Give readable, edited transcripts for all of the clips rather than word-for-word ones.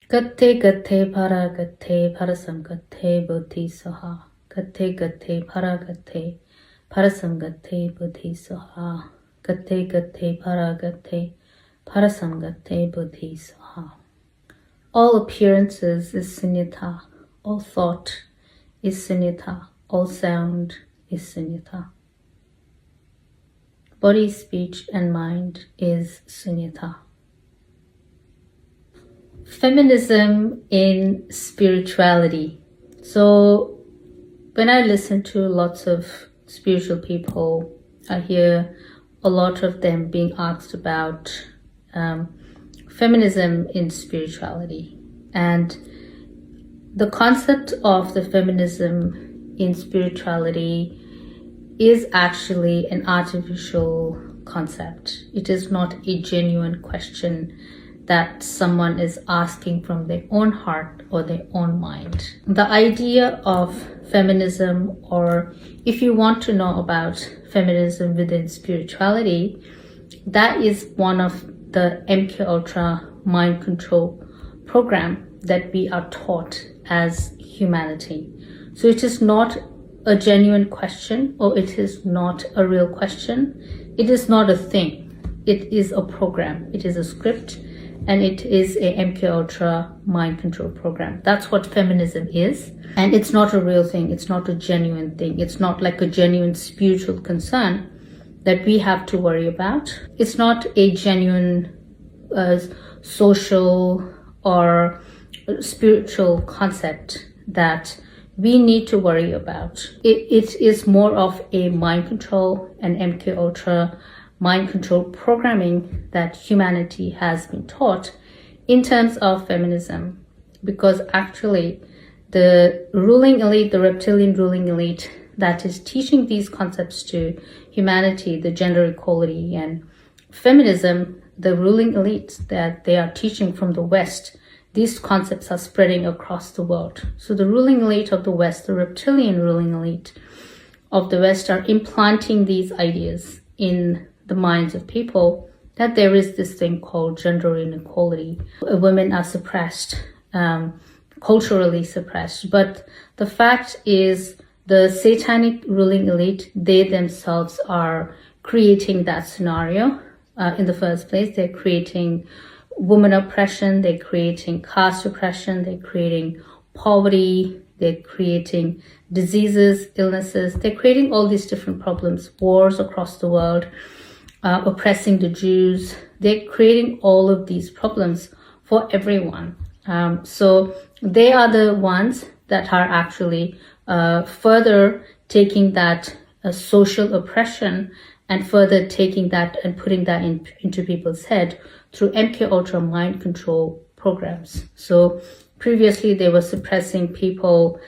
Gathe gathe para gathe parasam gathe buddhi saha. Gathe gathe para gathe parasam gathe buddhi saha. Gathe gathe para gathe parasam gathe buddhi saha. All appearances is sunyata. All thought is sunyata. All sound is sunyata. Body, speech, and mind is sunyata. Feminism in spirituality. So when I listen to lots of spiritual people, I hear a lot of them being asked about feminism in spirituality. And the concept of the feminism in spirituality is actually an artificial concept. It is not a genuine question that someone is asking from their own heart or their own mind. The idea of feminism, or if you want to know about feminism within spirituality, that is one of the MK Ultra mind control program that we are taught as humanity. So it is not a genuine question, or it is not a real question. It is not a thing. It is a program. It is a script. And it is a MK Ultra mind control program. That's what feminism is. And it's not a real thing. It's not a genuine thing. It's not like a genuine spiritual concern that we have to worry about. It's not a genuine social or spiritual concept that we need to worry about. It is more of a mind control and MK Ultra mind control programming that humanity has been taught in terms of feminism, because actually the ruling elite, the reptilian ruling elite that is teaching these concepts to humanity, the gender equality and feminism, the ruling elite that they are teaching from the West, these concepts are spreading across the world. So the ruling elite of the West, the reptilian ruling elite of the West, are implanting these ideas in the minds of people that there is this thing called gender inequality. Women are suppressed, culturally suppressed. But the fact is, the satanic ruling elite, they themselves are creating that scenario in the first place. They're creating woman oppression, they're creating caste oppression, they're creating poverty, they're creating diseases, illnesses, they're creating all these different problems, wars across the world, oppressing the Jews. They're creating all of these problems for everyone. So they are the ones that are actually further taking that social oppression and further taking that and putting that into people's head through MK Ultra mind control programs. So previously they were suppressing people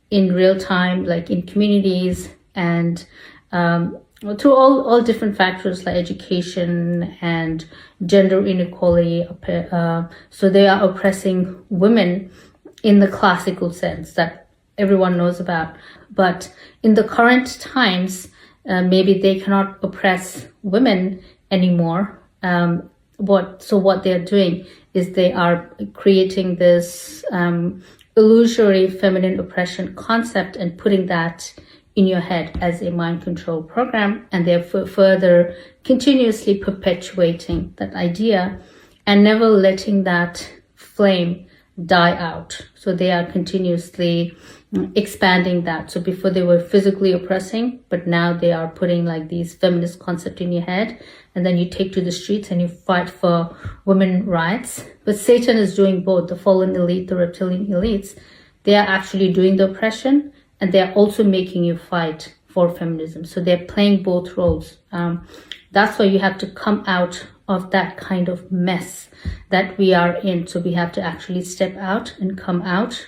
in real time, like in communities, and through all different factors like education and gender inequality. So they are oppressing women in the classical sense that everyone knows about. But in the current times, maybe they cannot oppress women anymore. What they're doing is they are creating this illusory feminine oppression concept and putting that in your head as a mind control program, and they're further continuously perpetuating that idea and never letting that flame die out. So they are continuously expanding that. So before they were physically oppressing, but now they are putting like these feminist concepts in your head, and then you take to the streets and you fight for women's rights. But Satan is doing both. The fallen elite, the reptilian elites, they are actually doing the oppression, and they're also making you fight for feminism. So they're playing both roles. That's why you have to come out of that kind of mess that we are in. So we have to actually step out and come out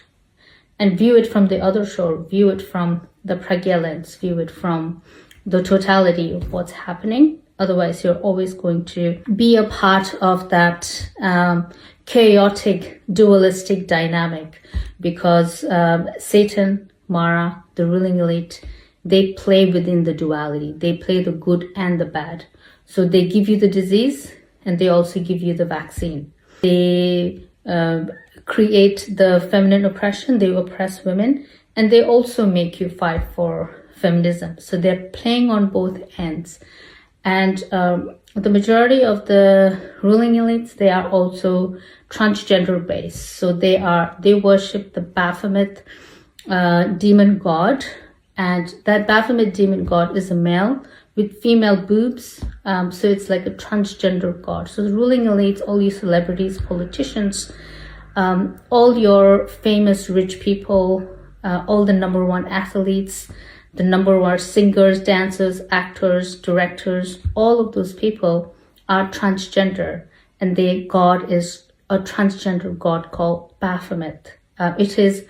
and view it from the other shore, view it from the pragya lens, view it from the totality of what's happening. Otherwise, you're always going to be a part of that chaotic, dualistic dynamic, because Satan, Mara, the ruling elite, they play within the duality. They play the good and the bad. So they give you the disease and they also give you the vaccine. They create the feminine oppression, they oppress women, and they also make you fight for feminism. So they're playing on both ends. And the majority of the ruling elites, they are also transgender based. So they worship the Baphomet demon god, and that Baphomet demon god is a male with female boobs. So it's like a transgender god. So the ruling elites, all these celebrities, politicians, all your famous rich people, all the number one athletes, the number one singers, dancers, actors, directors, all of those people are transgender, and their god is a transgender god called Baphomet. It is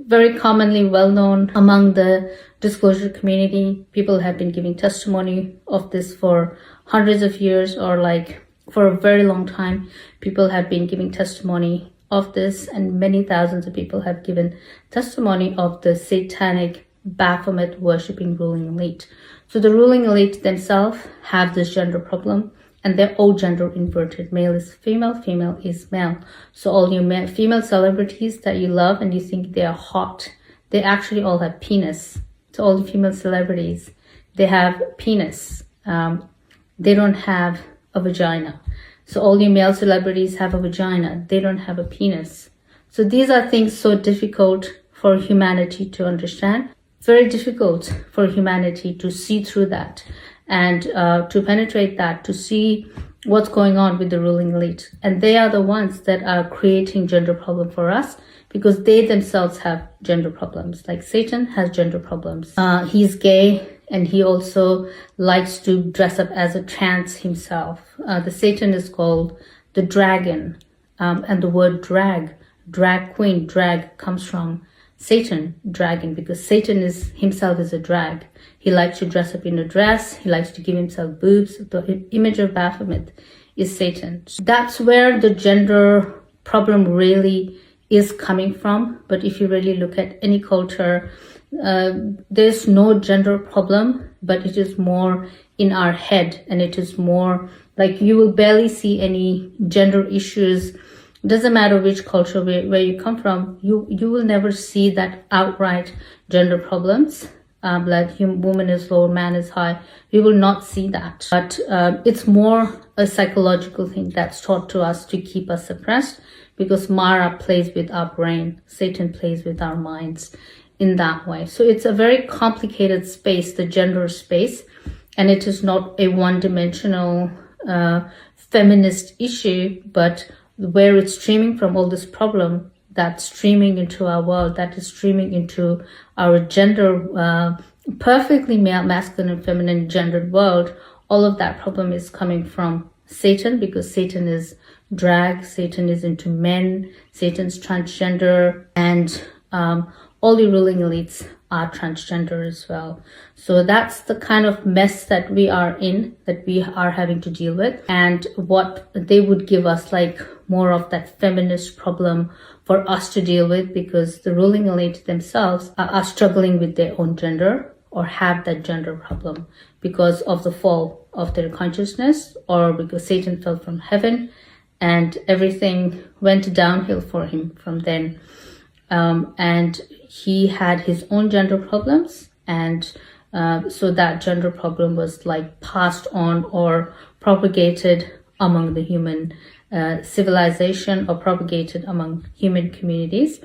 very commonly well known among the disclosure community. People have been giving testimony of this for hundreds of years, or like for a very long time. People have been giving testimony of this, and many thousands of people have given testimony of the satanic Baphomet worshipping ruling elite. So the ruling elite themselves have this gender problem, and they're all gender inverted. Male is female, female is male. So all your female celebrities that you love and you think they are hot, they actually all have penis. So all the female celebrities, they have penis. They don't have a vagina. So all your male celebrities have a vagina. They don't have a penis. So these are things so difficult for humanity to understand. Very difficult for humanity to see through that and to penetrate that, to see what's going on with the ruling elite. And they are the ones that are creating gender problem for us, because they themselves have gender problems. Like Satan has gender problems. He's gay, and he also likes to dress up as a trans himself. The Satan is called the dragon, and the word drag queen, drag comes from Satan, dragon, because Satan is himself is a drag. He likes to dress up in a dress. He likes to give himself boobs. The image of Baphomet is Satan. That's where the gender problem really is coming from. But if you really look at any culture, there's no gender problem, but it is more in our head, and it is more like you will barely see any gender issues. Doesn't matter which culture where you come from, you will never see that outright gender problems, like woman is low, man is high. We will not see that. But it's more a psychological thing that's taught to us to keep us suppressed, because Mara plays with our brain, Satan plays with our minds in that way. So it's a very complicated space, the gender space, and it is not a one-dimensional feminist issue, but where it's streaming from all this problem that's streaming into our world, that is streaming into our gender, perfectly male, masculine and feminine gendered world. All of that problem is coming from Satan, because Satan is drag, Satan is into men, Satan's transgender, and all the ruling elites are transgender as well. So that's the kind of mess that we are in, that we are having to deal with, and what they would give us like more of that feminist problem for us to deal with, because the ruling elite themselves are struggling with their own gender, or have that gender problem because of the fall of their consciousness, or because Satan fell from heaven and everything went downhill for him from then. And he had his own gender problems, and so that gender problem was like passed on or propagated among the human civilization, or propagated among human communities.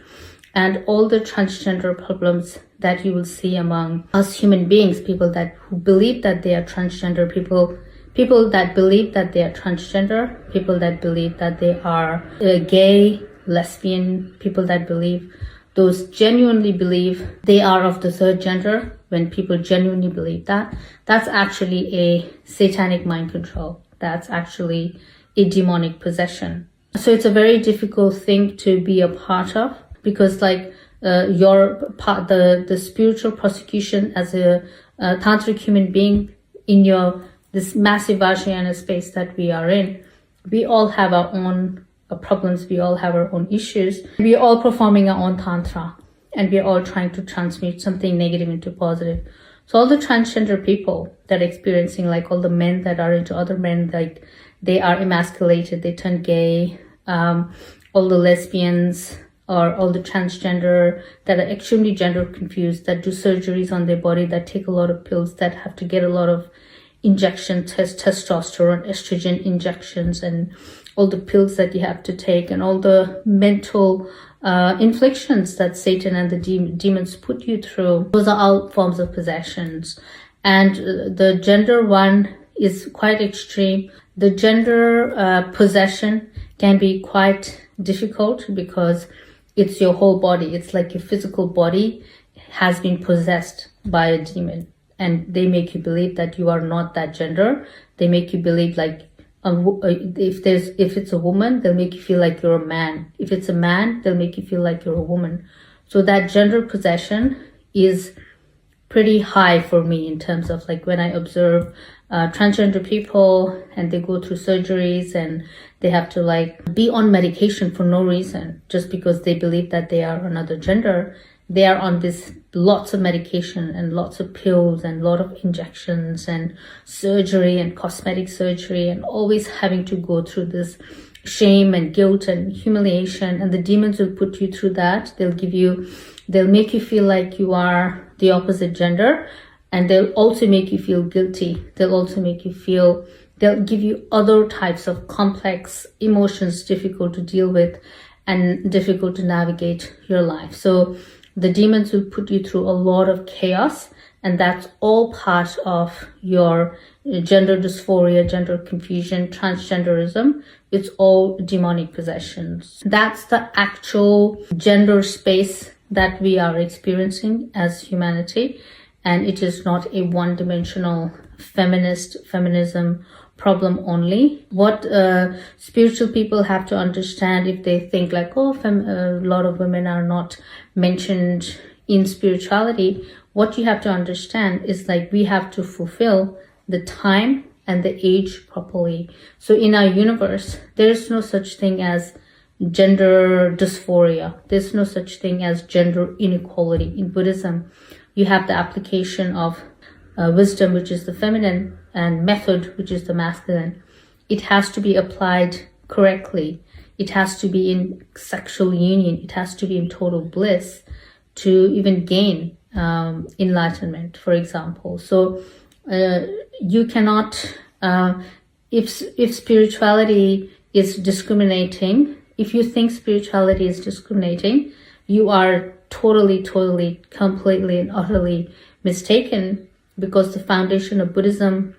And all the transgender problems that you will see among us human beings, people who believe that they are transgender, people that believe that they are transgender, people that believe that they are gay, lesbian, people that believe, those genuinely believe they are of the third gender. When people genuinely believe that, that's actually a satanic mind control. That's actually a demonic possession. So it's a very difficult thing to be a part of, because like your part, the spiritual prosecution as a tantric human being in this massive Vajrayana space that we are in, we all have our own problems, we all have our own issues. We are all performing our own tantra, and we are all trying to transmute something negative into positive. So all the transgender people that are experiencing, like all the men that are into other men, like they are emasculated, they turn gay, all the lesbians or all the transgender that are extremely gender confused, that do surgeries on their body, that take a lot of pills, that have to get a lot of injections, testosterone, estrogen injections, and all the pills that you have to take, and all the mental inflictions that Satan and the demons put you through. Those are all forms of possessions. And the gender one is quite extreme. The gender possession can be quite difficult because it's your whole body. It's like your physical body has been possessed by a demon, and they make you believe that you are not that gender. They make you believe like if it's a woman, they'll make you feel like you're a man. If it's a man, they'll make you feel like you're a woman. So that gender possession is pretty high for me in terms of like when I observe transgender people and they go through surgeries and they have to like be on medication for no reason just because they believe that they are another gender. They are on this lots of medication and lots of pills and a lot of injections and surgery and cosmetic surgery, and always having to go through this shame and guilt and humiliation. And the demons will put you through that. They'll make you feel like you are the opposite gender, and they'll also make you feel guilty. They'll give you other types of complex emotions, difficult to deal with and difficult to navigate your life. So the demons will put you through a lot of chaos, and that's all part of your gender dysphoria, gender confusion, transgenderism. It's all demonic possessions. That's the actual gender space that we are experiencing as humanity, and it is not a one-dimensional feminism problem only. What spiritual people have to understand, if they think like, a lot of women are not mentioned in spirituality, what you have to understand is like we have to fulfill the time and the age properly. So in our universe, there is no such thing as gender dysphoria. There's no such thing as gender inequality. In Buddhism, you have the application of wisdom, which is the feminine, and method, which is the masculine. It has to be applied correctly. It has to be in sexual union. It has to be in total bliss to even gain enlightenment, for example. So you cannot, if spirituality is discriminating, if you think spirituality is discriminating, you are totally, completely and utterly mistaken, because the foundation of Buddhism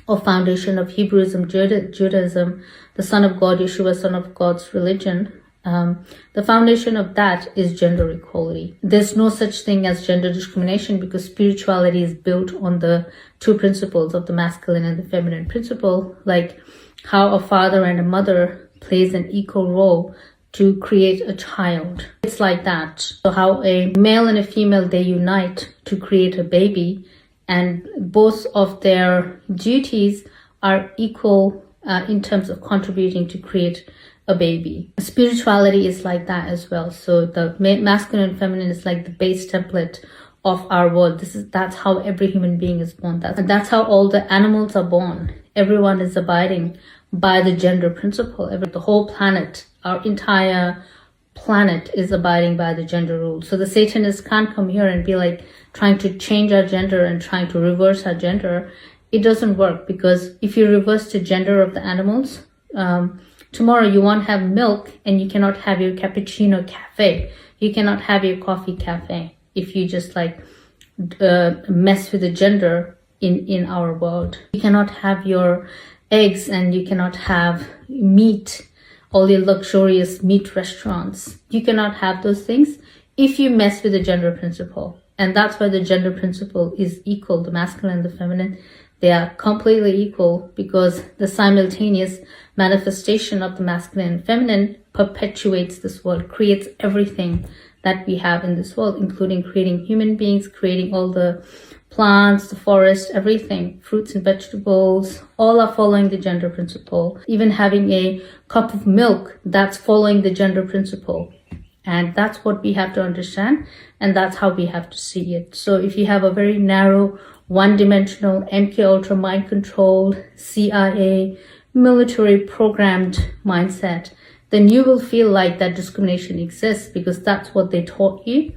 or foundation of Hebrewism, Judaism, the Son of God, Yeshua, Son of God's religion, the foundation of that is gender equality. There's no such thing as gender discrimination, because spirituality is built on the two principles of the masculine and the feminine principle, like how a father and a mother plays an equal role to create a child. It's like that. So how a male and a female, they unite to create a baby, and both of their duties are equal in terms of contributing to create a baby. Spirituality is like that as well. So the masculine and feminine is like the base template of our world. That's how every human being is born. That's how all the animals are born. Everyone is abiding by the gender principle. The whole planet, our entire planet, is abiding by the gender rule. So the Satanists can't come here and be like trying to change our gender and trying to reverse our gender. It doesn't work, because if you reverse the gender of the animals, tomorrow you won't have milk and you cannot have your cappuccino cafe. You cannot have your coffee cafe if you just like mess with the gender in our world. You cannot have your eggs and you cannot have meat, all your luxurious meat restaurants. You cannot have those things if you mess with the gender principle. And that's why the gender principle is equal. The masculine and the feminine, they are completely equal, because the simultaneous manifestation of the masculine and feminine perpetuates this world, creates everything that we have in this world, including creating human beings, creating all the plants, the forest, everything, fruits and vegetables, all are following the gender principle. Even having a cup of milk, that's following the gender principle. And that's what we have to understand, and that's how we have to see it. So if you have a very narrow, one-dimensional, MK Ultra, mind-controlled, CIA, military programmed mindset, then you will feel like that discrimination exists because that's what they taught you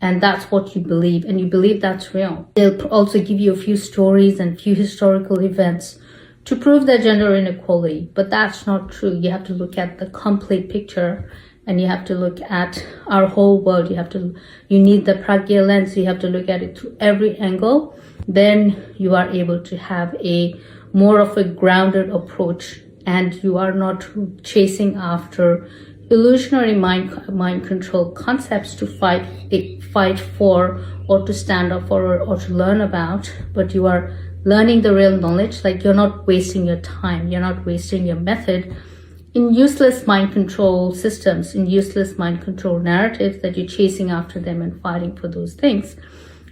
and that's what you believe, and you believe that's real. They'll also give you a few stories and few historical events to prove that gender inequality, but that's not true. You have to look at the complete picture, and you have to look at our whole world. You need the Pragya lens. You have to look at it through every angle. Then you are able to have a more of a grounded approach, and you are not chasing after illusionary mind control concepts to fight for, or to stand up for, or to learn about, but you are learning the real knowledge. Like, you're not wasting your time, you're not wasting your method in useless mind control systems, in useless mind control narratives that you're chasing after them and fighting for those things.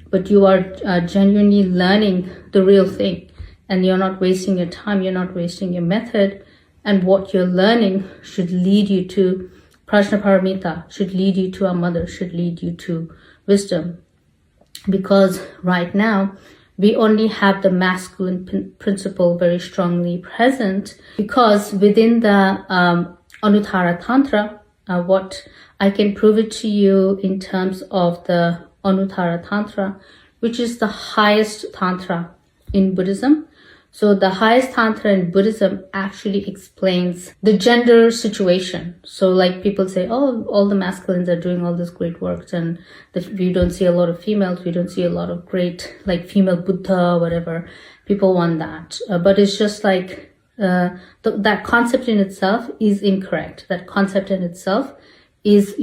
But you are genuinely learning the real thing, and you're not wasting your time, you're not wasting your method. And what you're learning should lead you to Prajna Paramita, should lead you to our mother, should lead you to wisdom. Because right now, we only have the masculine principle very strongly present, because within the Anuttara Tantra, what I can prove it to you in terms of the Anuttara Tantra, which is the highest Tantra in Buddhism. So the highest Tantra in Buddhism actually explains the gender situation. So like people say, oh, all the masculines are doing all this great work, and we don't see a lot of females, we don't see a lot of great like female Buddha, whatever. People want that. But it's just like that concept in itself is incorrect. That concept in itself is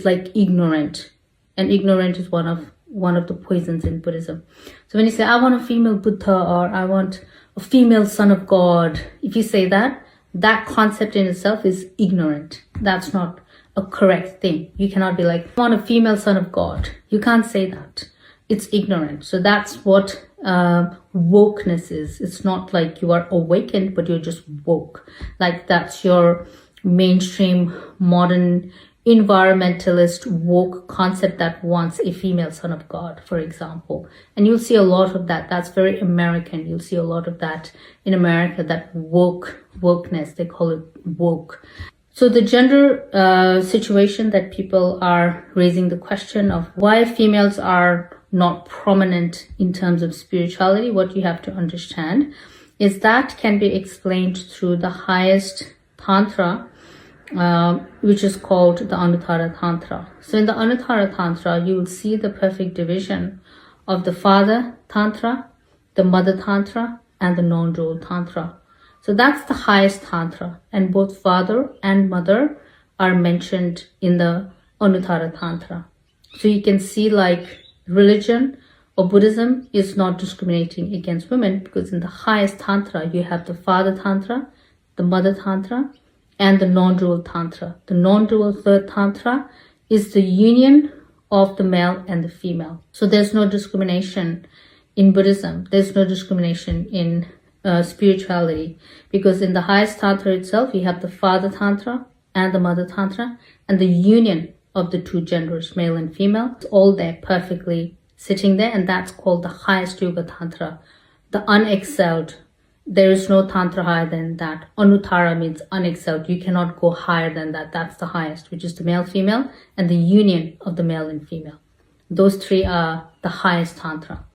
like ignorant. And ignorant is one of the poisons in Buddhism. So when you say, I want a female Buddha, or I want a female son of God, if you say that, that concept in itself is ignorant. That's not a correct thing. You cannot be like, I want a female son of God. You can't say that. It's ignorant. So that's what wokeness is. It's not like you are awakened, but you're just woke. Like that's your mainstream modern environmentalist woke concept that wants a female son of God, for example. And you'll see a lot of that. That's very American. You'll see a lot of that in America, that wokeness, they call it woke. So the gender situation that people are raising the question of why females are not prominent in terms of spirituality, what you have to understand is that can be explained through the highest Tantra, which is called the Anuttara Tantra. So in the Anuttara Tantra, you will see the perfect division of the Father Tantra, the Mother Tantra, and the non-dual Tantra. So that's the highest Tantra, and both Father and Mother are mentioned in the Anuttara Tantra. So you can see like religion or Buddhism is not discriminating against women, because in the highest Tantra, you have the Father Tantra, the Mother Tantra, and the non-dual Tantra. The non-dual third Tantra is the union of the male and the female. So there's no discrimination in Buddhism. There's no discrimination in spirituality, because in the highest Tantra itself, you have the Father Tantra and the Mother Tantra, and the union of the two genders, male and female. It's all there perfectly sitting there, and that's called the highest Yoga Tantra, the unexcelled. There is no Tantra higher than that. Anuttara means unexcelled. You cannot go higher than that. That's the highest, which is the male-female and the union of the male and female. Those three are the highest Tantra.